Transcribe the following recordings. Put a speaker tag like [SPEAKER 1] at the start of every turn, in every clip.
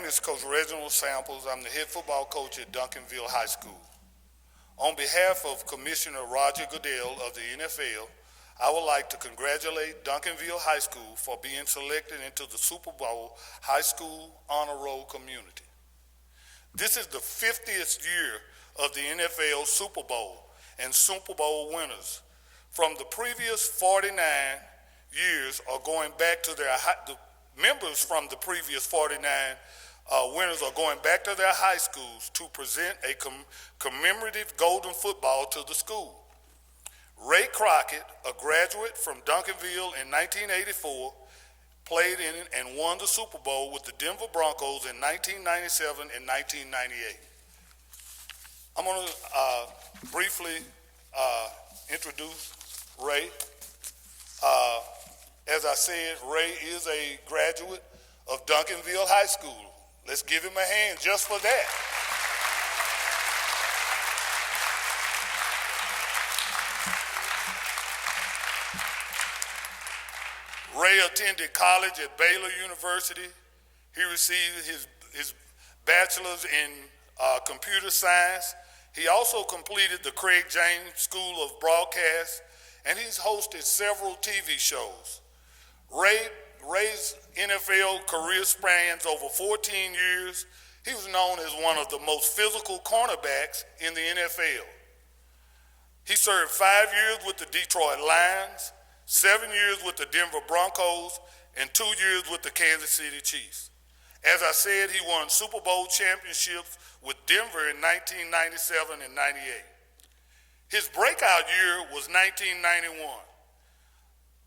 [SPEAKER 1] is Coach Reginald Samples. I'm the head football coach at Duncanville High School. On behalf of Commissioner Roger Goodell of the NFL, I would like to congratulate Duncanville High School for being selected into the Super Bowl High School Honor Roll community. This is the 50th year of the NFL Super Bowl and Super Bowl winners. From the previous 49 years are going back to the members from the previous 49 winners are going back to their high schools to present a commemorative golden football to the school. Ray Crocket, a graduate from Duncanville in 1984, played in it and won the Super Bowl with the Denver Broncos in 1997 and 1998. I'm going to briefly introduce Ray. As I said, Ray is a graduate of Duncanville High School. Let's give him a hand just for that. Ray attended college at Baylor University. He received his bachelor's in computer science. He also completed the Craig James School of Broadcast, and he's hosted several TV shows. Ray's NFL career spans over 14 years. He was known as one of the most physical cornerbacks in the NFL. He served 5 years with the Detroit Lions, 7 years with the Denver Broncos, and 2 years with the Kansas City Chiefs. As I said, he won Super Bowl championships with Denver in 1997 and 98. His breakout year was 1991.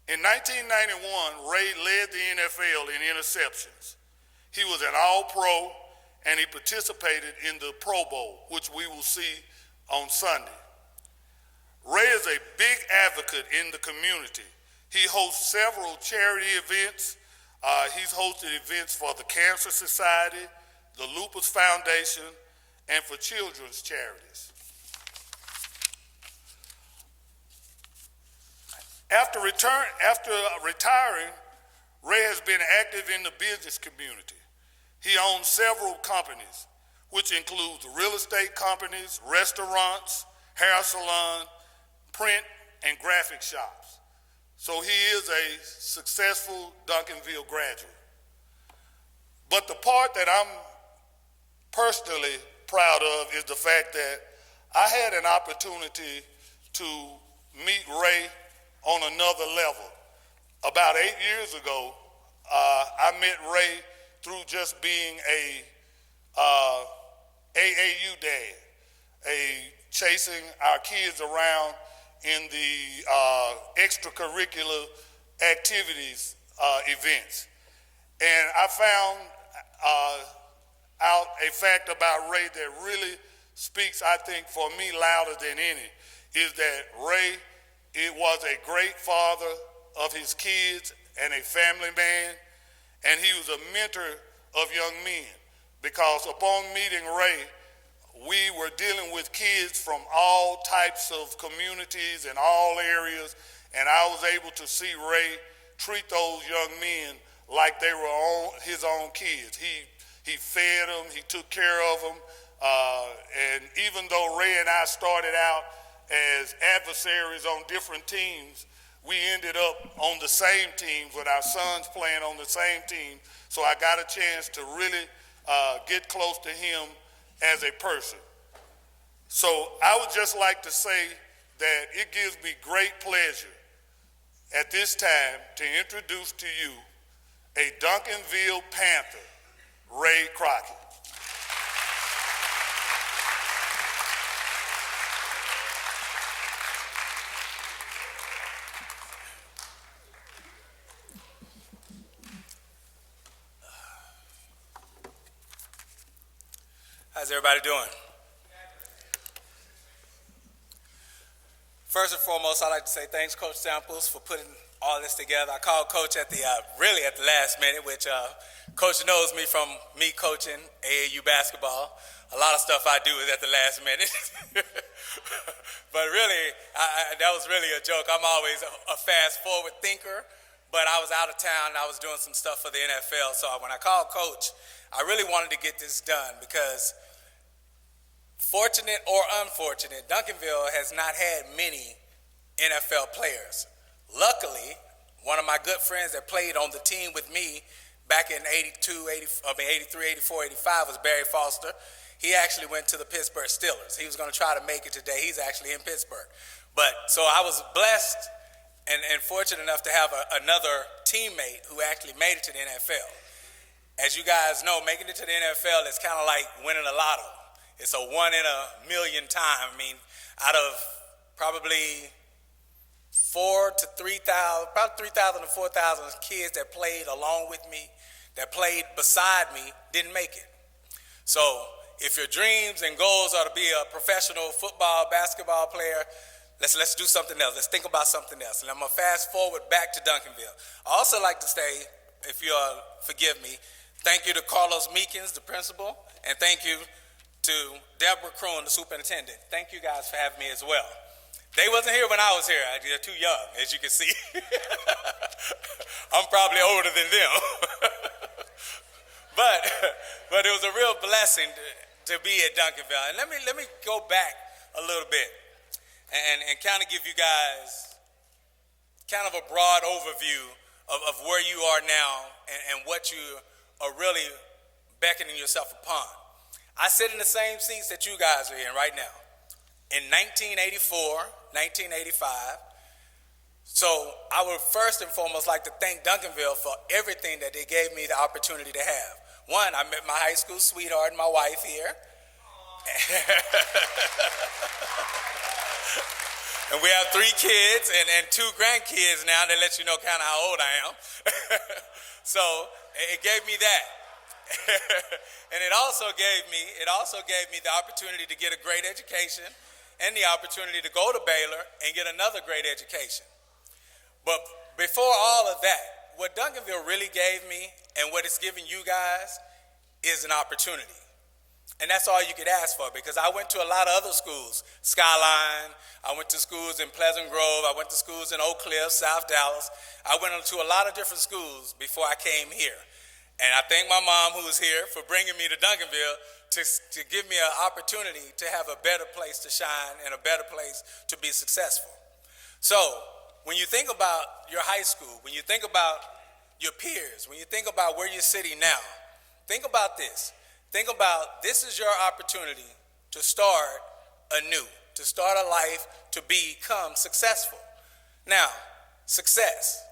[SPEAKER 1] In 1991, Ray led the NFL in interceptions. He was an All-Pro, and he participated in the Pro Bowl, which we will see on Sunday. Ray is a big advocate in the community. He hosts several charity events. He's hosted events for the Cancer Society, the Lupus Foundation, and for children's charities. After retiring, Ray has been active in the business community. He owns several companies, which includes real estate companies, restaurants, hair salon, print, and graphic shops. So he is a successful Duncanville graduate. But the part that I'm personally proud of is the fact that I had an opportunity to meet Ray on another level. About 8 years ago, I met Ray through just being a AAU dad, chasing our kids around in the extracurricular activities events. And I found out a fact about Ray that really speaks, I think, for me louder than any, is that Ray was a great father of his kids and a family man, and he was a mentor of young men, because upon meeting Ray, we were dealing with kids from all types of communities and all areas, and I was able to see Ray treat those young men like they were his own kids. He fed them, he took care of them, and even though Ray and I started out as adversaries on different teams, we ended up on the same teams with our sons playing on the same team. So I got a chance to really get close to him as a person. So I would just like to say that it gives me great pleasure at this time to introduce to you a Duncanville Panther, Ray Crocket.
[SPEAKER 2] How's everybody doing? First and foremost, I'd like to say thanks, Coach Samples, for putting all this together. I called Coach at the really at the last minute, which Coach knows me from me coaching AAU basketball. A lot of stuff I do is at the last minute. But really, that was really a joke. I'm always a fast-forward thinker. but I was out of town and I was doing some stuff for the NFL. So when I called Coach, I really wanted to get this done because, fortunate or unfortunate, Duncanville has not had many NFL players. Luckily, one of my good friends that played on the team with me back in 83, 84, 85 was Barry Foster. He actually went to the Pittsburgh Steelers. He was going to try to make it today. He's actually in Pittsburgh. But so I was blessed and fortunate enough to have another teammate who actually made it to the NFL. As you guys know, making it to the NFL is kind of like winning a lotto. It's a 1 in a million time. I mean, out of probably 3,000 to 4,000 kids that played along with me, that played beside me, didn't make it. So if your dreams and goals are to be a professional football, basketball player, let's do something else. Let's think about something else. And I'm going to fast forward back to Duncanville. I also like to say, if you'll forgive me, thank you to Carlos Meekins, the principal, and thank you to Deborah Kroon, the superintendent. Thank you guys for having me as well. They wasn't here when I was here. They're too young, as you can see. I'm probably older than them. But it was a real blessing to be at Duncanville. And let me go back a little bit and kind of give you guys kind of a broad overview of where you are now and what you are really beckoning yourself upon. I sit in the same seats that you guys are in right now. In 1984, 1985. So I would first and foremost like to thank Duncanville for everything that they gave me the opportunity to have. One, I met my high school sweetheart and my wife here. And we have 3 kids and 2 grandkids now. That lets you know kind of how old I am. So it gave me that. And it also gave me the opportunity to get a great education and the opportunity to go to Baylor and get another great education. But before all of that, what Duncanville really gave me and what it's giving you guys is an opportunity. And that's all you could ask for, because I went to a lot of other schools, Skyline, I went to schools in Pleasant Grove, I went to schools in Oak Cliff, South Dallas. I went to a lot of different schools before I came here. And I thank my mom, who was here, for bringing me to Duncanville to give me an opportunity to have a better place to shine and a better place to be successful. So when you think about your high school, when you think about your peers, when you think about where you're sitting now, think about this. Think about this is your opportunity to start anew, to start a life, to become successful. Now, success.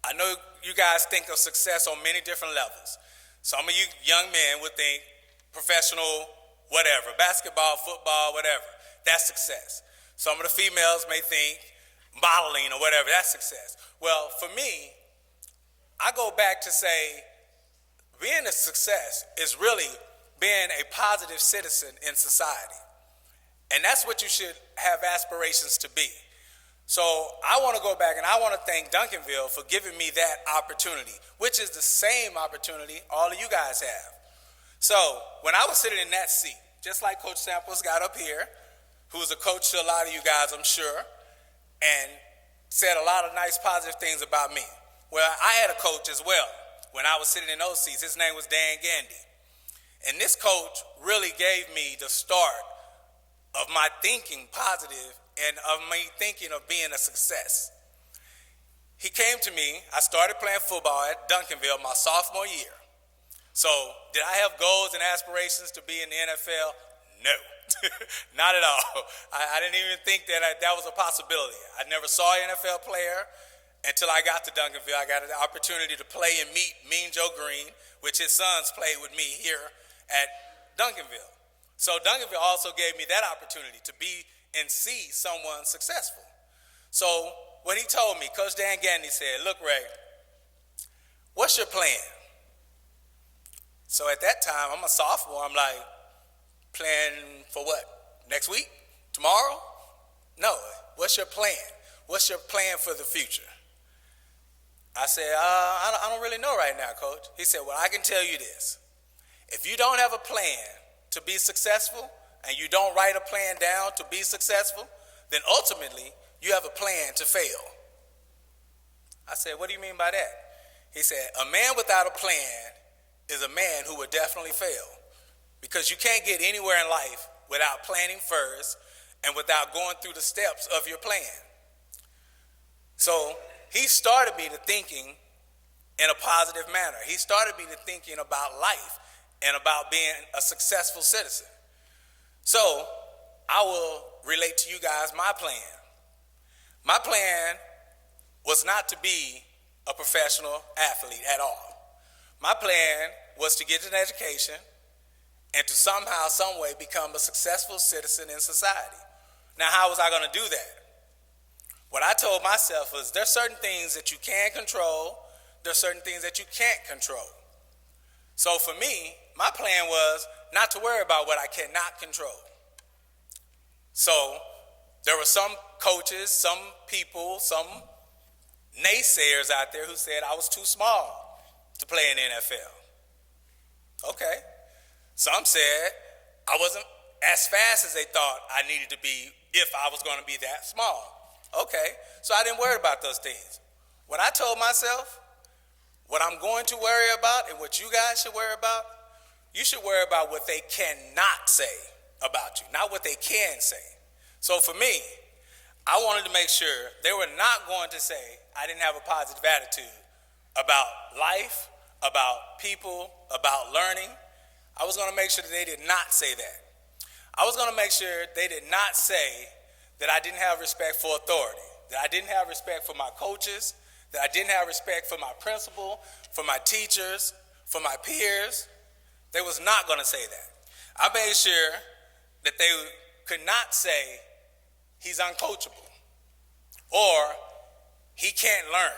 [SPEAKER 2] I know you guys think of success on many different levels. Some of you young men would think professional, whatever, basketball, football, whatever. That's success. Some of the females may think modeling or whatever, that's success. Well, for me, I go back to say being a success is really being a positive citizen in society. And that's what you should have aspirations to be. So I want to go back and I want to thank Duncanville for giving me that opportunity, which is the same opportunity all of you guys have. So when I was sitting in that seat, just like Coach Samples got up here, who's a coach to a lot of you guys, I'm sure, and said a lot of nice positive things about me. Well, I had a coach as well when I was sitting in those seats. His name was Dan Gandy. And this coach really gave me the start of my thinking positive and of me thinking of being a success. He came to me. I started playing football at Duncanville my sophomore year. So did I have goals and aspirations to be in the NFL? No, not at all. I didn't even think that that was a possibility. I never saw an NFL player until I got to Duncanville. I got an opportunity to play and meet Mean Joe Green, which his sons played with me here at Duncanville. So Duncanville also gave me that opportunity to be and see someone successful. So what he told me, Coach Dan Gandy said, look, Ray, what's your plan? So at that time, I'm a sophomore. I'm like, plan for what? Next week? Tomorrow? No. What's your plan? What's your plan for the future? I said, I don't really know right now, Coach. He said, well, I can tell you this. If you don't have a plan to be successful and you don't write a plan down to be successful, then ultimately you have a plan to fail. I said, what do you mean by that? He said, a man without a plan is a man who would definitely fail, because you can't get anywhere in life without planning first and without going through the steps of your plan. So he started me to thinking in a positive manner. He started me to thinking about life and about being a successful citizen. So I will relate to you guys my plan. My plan was not to be a professional athlete at all. My plan was to get an education and to somehow, some way become a successful citizen in society. Now, how was I going to do that? What I told myself was there's certain things that you can control, there's certain things that you can't control. So for me, my plan was not to worry about what I cannot control. So there were some coaches, some people, some naysayers out there who said I was too small to play in the NFL. Okay. Some said I wasn't as fast as they thought I needed to be if I was going to be that small. Okay. So I didn't worry about those things. What I told myself, what I'm going to worry about and what you guys should worry about, you should worry about what they cannot say about you, not what they can say. So for me, I wanted to make sure they were not going to say I didn't have a positive attitude about life, about people, about learning. I was going to make sure that they did not say that. I was going to make sure they did not say that I didn't have respect for authority, that I didn't have respect for my coaches, that I didn't have respect for my principal, for my teachers, for my peers. They was not going to say that. I made sure that they could not say he's uncoachable, or he can't learn,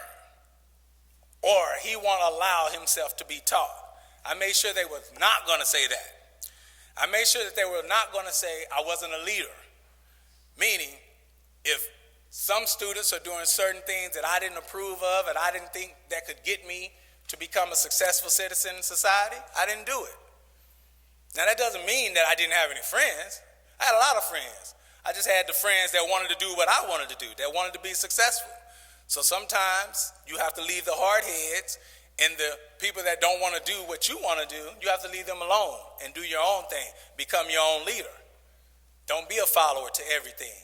[SPEAKER 2] or he won't allow himself to be taught. I made sure they was not going to say that. I made sure that they were not going to say I wasn't a leader, meaning if some students are doing certain things that I didn't approve of and I didn't think that could get me to become a successful citizen in society, I didn't do it. Now that doesn't mean that I didn't have any friends. I had a lot of friends. I just had the friends that wanted to do what I wanted to do, that wanted to be successful. So sometimes you have to leave the hard heads and the people that don't want to do what you want to do, you have to leave them alone and do your own thing. Become your own leader. Don't be a follower to everything.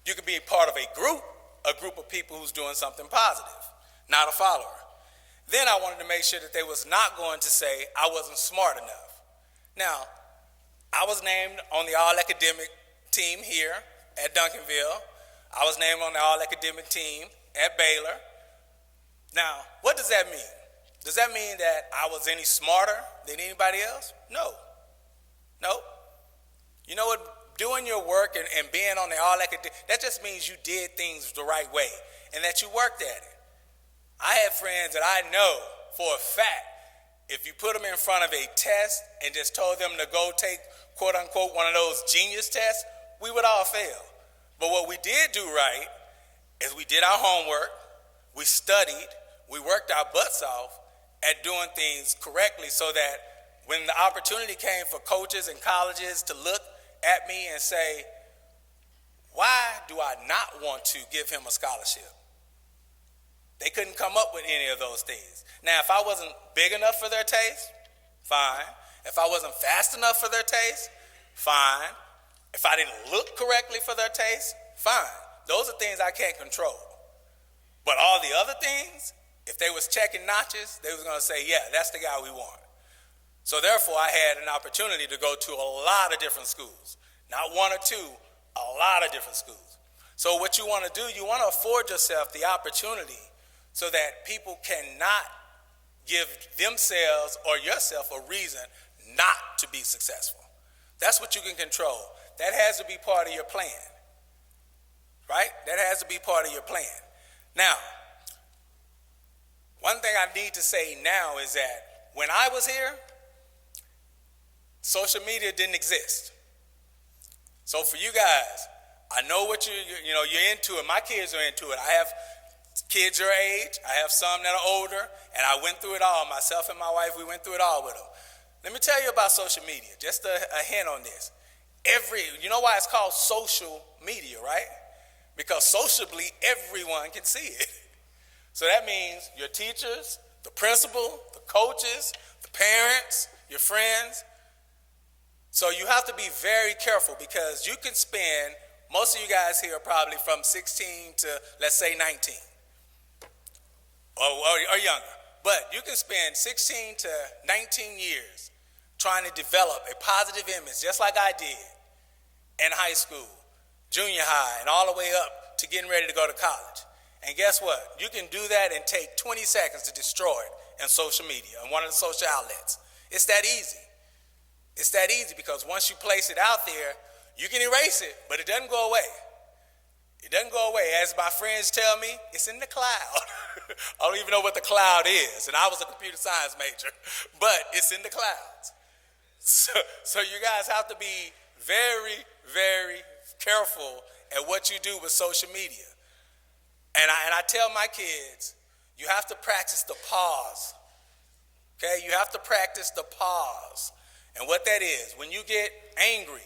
[SPEAKER 2] You could be a part of a group of people who's doing something positive, not a follower. Then I wanted to make sure that they was not going to say I wasn't smart enough. Now, I was named on the all-academic team here at Duncanville. I was named on the all-academic team at Baylor. Now, what does that mean? Does that mean that I was any smarter than anybody else? No. You know what? Doing your work and being on the all-academic, that just means you did things the right way and that you worked at it. I have friends that I know for a fact, if you put them in front of a test and just told them to go take, quote unquote, one of those genius tests, we would all fail. But what we did do right is we did our homework, we studied, we worked our butts off at doing things correctly so that when the opportunity came for coaches and colleges to look at me and say, why do I not want to give him a scholarship? They couldn't come up with any of those things. Now, if I wasn't big enough for their taste, fine. If I wasn't fast enough for their taste, fine. If I didn't look correctly for their taste, fine. Those are things I can't control. But all the other things, if they was checking notches, they was going to say, yeah, that's the guy we want. So therefore, I had an opportunity to go to a lot of different schools. Not one or two, a lot of different schools. So what you want to do, you want to afford yourself the opportunity so that people cannot give themselves or yourself a reason not to be successful. That's what you can control. That has to be part of your plan, right? That has to be part of your plan. Now, one thing I need to say now is that when I was here, social media didn't exist. So for you guys, I know what you're into it. My kids are into it. I have kids your age. I have some that are older, and I went through it all. Myself and my wife, we went through it all with them. Let me tell you about social media, just a hint on this. You know why it's called social media, right? Because sociably, everyone can see it. So that means your teachers, the principal, the coaches, the parents, your friends. So you have to be very careful because you can spend, most of you guys here are probably from 16 to, let's say, 19 or younger. But you can spend 16 to 19 years trying to develop a positive image, just like I did in high school, junior high, and all the way up to getting ready to go to college. And guess what? You can do that and take 20 seconds to destroy it in social media, on one of the social outlets. It's that easy. It's that easy because once you place it out there, you can erase it, but it doesn't go away. It doesn't go away. As my friends tell me, it's in the cloud. I don't even know what the cloud is, and I was a computer science major, but it's in the clouds. So you guys have to be very, very careful at what you do with social media. And I tell my kids, you have to practice the pause. Okay, you have to practice the pause. And what that is, when you get angry,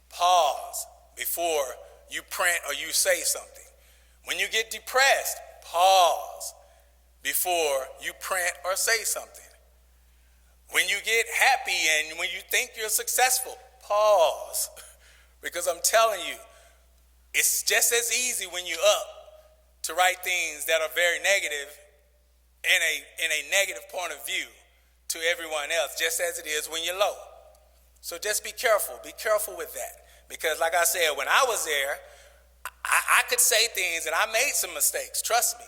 [SPEAKER 2] pause before you print or you say something. When you get depressed, pause before you print or say something. When you get happy and when you think you're successful, pause. Because I'm telling you, it's just as easy when you're up to write things that are very negative in a negative point of view to everyone else, just as it is when you're low. So just be careful with that. Because like I said, when I was there, I could say things and I made some mistakes, trust me.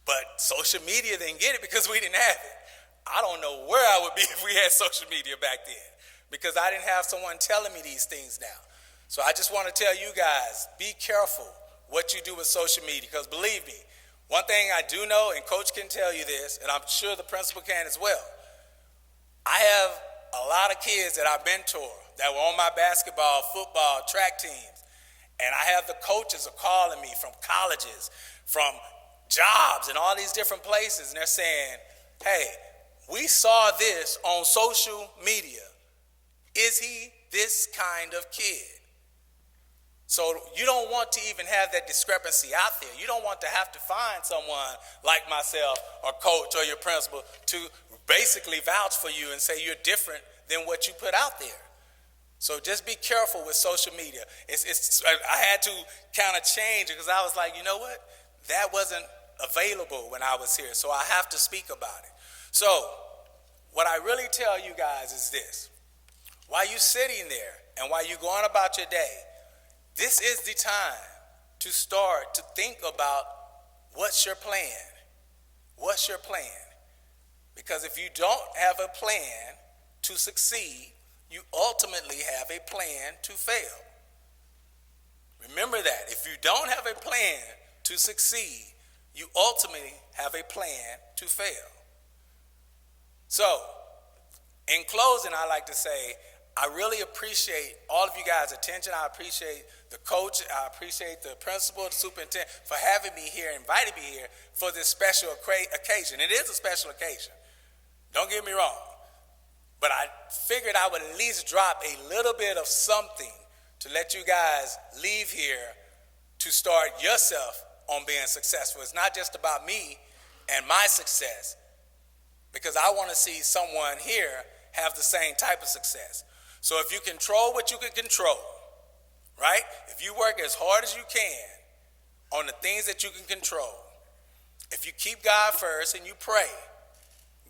[SPEAKER 2] But social media didn't get it because we didn't have it. I don't know where I would be if we had social media back then, because I didn't have someone telling me these things now. So I just want to tell you guys, be careful what you do with social media, because believe me, one thing I do know, and Coach can tell you this, and I'm sure the principal can as well, I have a lot of kids that I mentor that were on my basketball, football, track teams, and I have the coaches are calling me from colleges, from jobs, and all these different places, and they're saying, hey, we saw this on social media. Is he this kind of kid? So you don't want to even have that discrepancy out there. You don't want to have to find someone like myself or coach or your principal to basically vouch for you and say you're different than what you put out there. So just be careful with social media. I had to kind of change it because I was like, you know what? That wasn't available when I was here, so I have to speak about it. So what I really tell you guys is this. While you're sitting there and while you're going about your day, this is the time to start to think about what's your plan. What's your plan? Because if you don't have a plan to succeed, you ultimately have a plan to fail. Remember that. If you don't have a plan to succeed, you ultimately have a plan to fail. So, in closing, I like to say, I really appreciate all of you guys' attention. I appreciate the coach. I appreciate the principal, the superintendent for having me here, inviting me here for this special occasion. It is a special occasion. Don't get me wrong. But I figured I would at least drop a little bit of something to let you guys leave here to start yourself on being successful. It's not just about me and my success, because I want to see someone here have the same type of success. So if you control what you can control, right? If you work as hard as you can on the things that you can control, if you keep God first and you pray,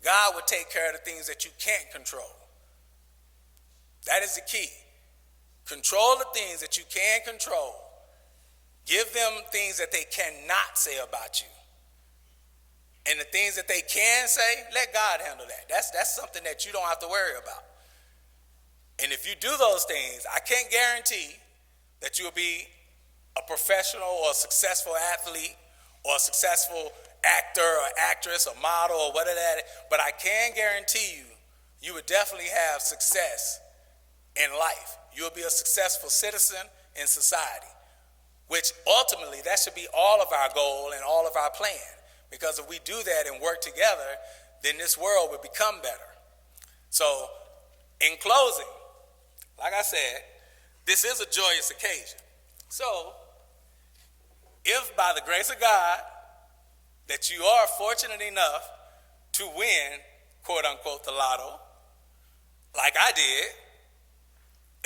[SPEAKER 2] God will take care of the things that you can't control. That is the key. Control the things that you can control. Give them things that they cannot say about you. And the things that they can say, let God handle that. That's something that you don't have to worry about. And if you do those things, I can't guarantee that you'll be a professional or a successful athlete or a successful actor or actress or model or whatever that is, but I can guarantee you, you would definitely have success in life. You'll be a successful citizen in society, which ultimately that should be all of our goal and all of our plan. Because if we do that and work together, then this world will become better. So, in closing, like I said, this is a joyous occasion. So, if by the grace of God, that you are fortunate enough to win, quote unquote, the lotto, like I did,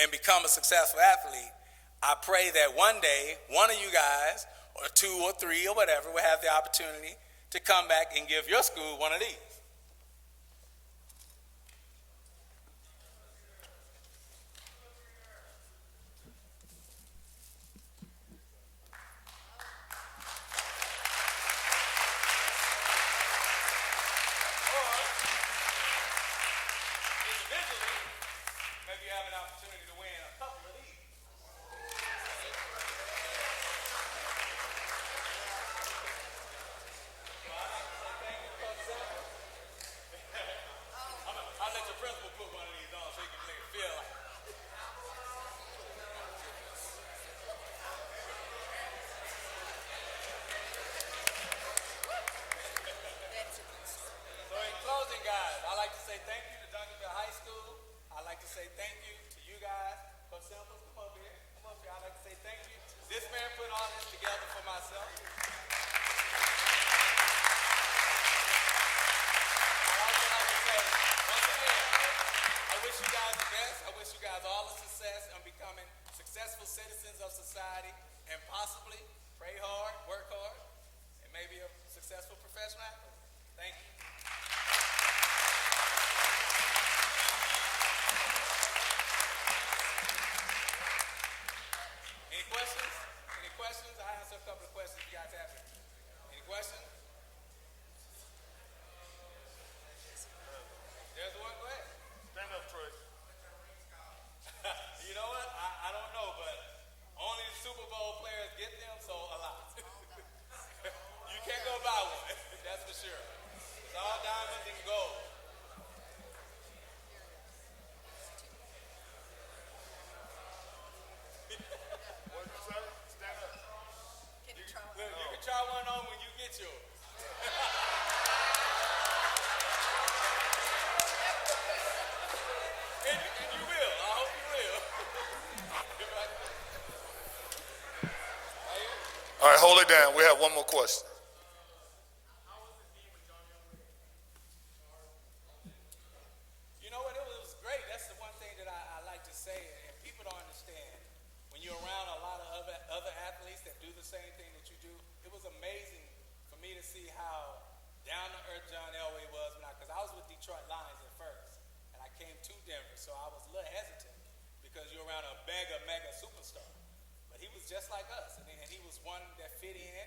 [SPEAKER 2] and become a successful athlete, I pray that one day one of you guys, or two or three or whatever, will have the opportunity to come back and give your school one of these. Guys, I'd like to say thank you to Duncanville High School. I'd like to say thank you to you guys. Coach Samples, come up here. Come up here. I'd like to say thank you. This man put all this together for myself. I'd also like to say, once again, I wish you guys the best. I wish you guys all the success in becoming successful citizens of society and possibly pray hard, work hard, and maybe a successful professional athlete. Thank you. Any questions? Any questions? I answered a couple of questions you guys have. Any questions? There's one. Go ahead.
[SPEAKER 1] Stand up, Troy.
[SPEAKER 2] You know what? I don't know, but only the Super Bowl players get them, so a lot. You can't go buy one. That's for sure. It's all diamonds and gold.
[SPEAKER 1] What did you say? Stand up.
[SPEAKER 2] Look, you can try one on when you get yours. and you will. I hope you will.
[SPEAKER 1] All right, hold it down. We have one more question.
[SPEAKER 2] You know what? It was great. That's the one thing that I like to say, and people don't understand. When you're around a lot of other athletes that do the same thing that you do, it was amazing for me to see how down-to-earth John Elway was because I was with Detroit Lions at first, and I came to Denver, so I was a little hesitant because you're around a mega superstar. But he was just like us, and he was one that fit in.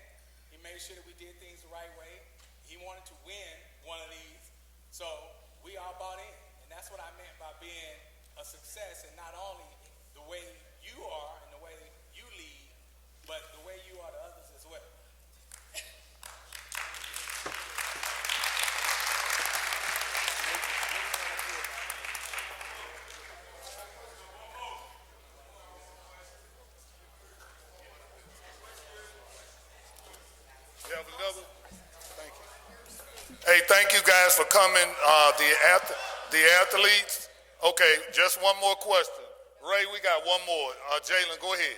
[SPEAKER 2] He made sure that we did things the right way. He wanted to win one of these, so we all bought in. And that's what I meant by being a success, and not only the way you are and the way you lead, but the way you are to others as well.
[SPEAKER 1] You have another? Thank you. Hey, thank you guys for coming. The athletes. Okay, just one more question. Ray, we got one more. Jalen, go ahead.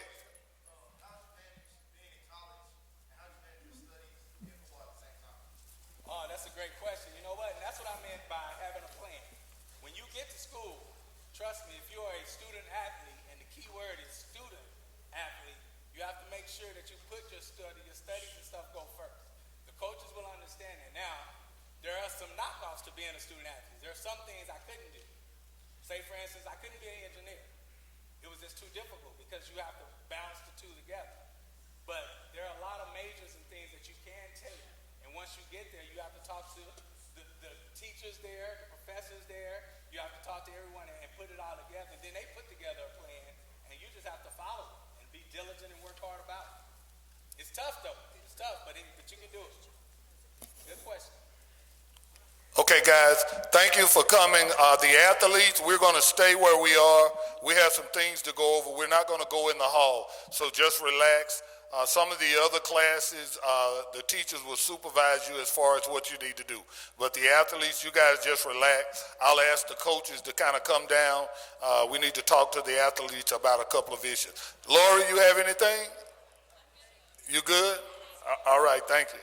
[SPEAKER 2] Oh, that's a great question. You know what? And that's what I meant by having a plan. When you get to school, trust me, if you're a student athlete, and the key word is student athlete, you have to make sure that you put your studies and stuff go first. The coaches will understand it. Now, there are some knockoffs to being a student athlete. There are some things I couldn't do. Say, for instance, I couldn't be an engineer. It was just too difficult because you have to balance the two together. But there are a lot of majors and things that you can take. And once you get there, you have to talk to the teachers there, the professors there. You have to talk to everyone and put it all together. And then they put together a plan, and you just have to follow it and be diligent and work hard about it. It's tough, though. It's tough, but you can do it. Good question.
[SPEAKER 1] Okay, guys, thank you for coming. The athletes, we're going to stay where we are. We have some things to go over. We're not going to go in the hall, so just relax. Some of the other classes, the teachers will supervise you as far as what you need to do. But the athletes, you guys just relax. I'll ask the coaches to kind of come down. We need to talk to the athletes about a couple of issues. Lori, you have anything? You good? All right, thank you.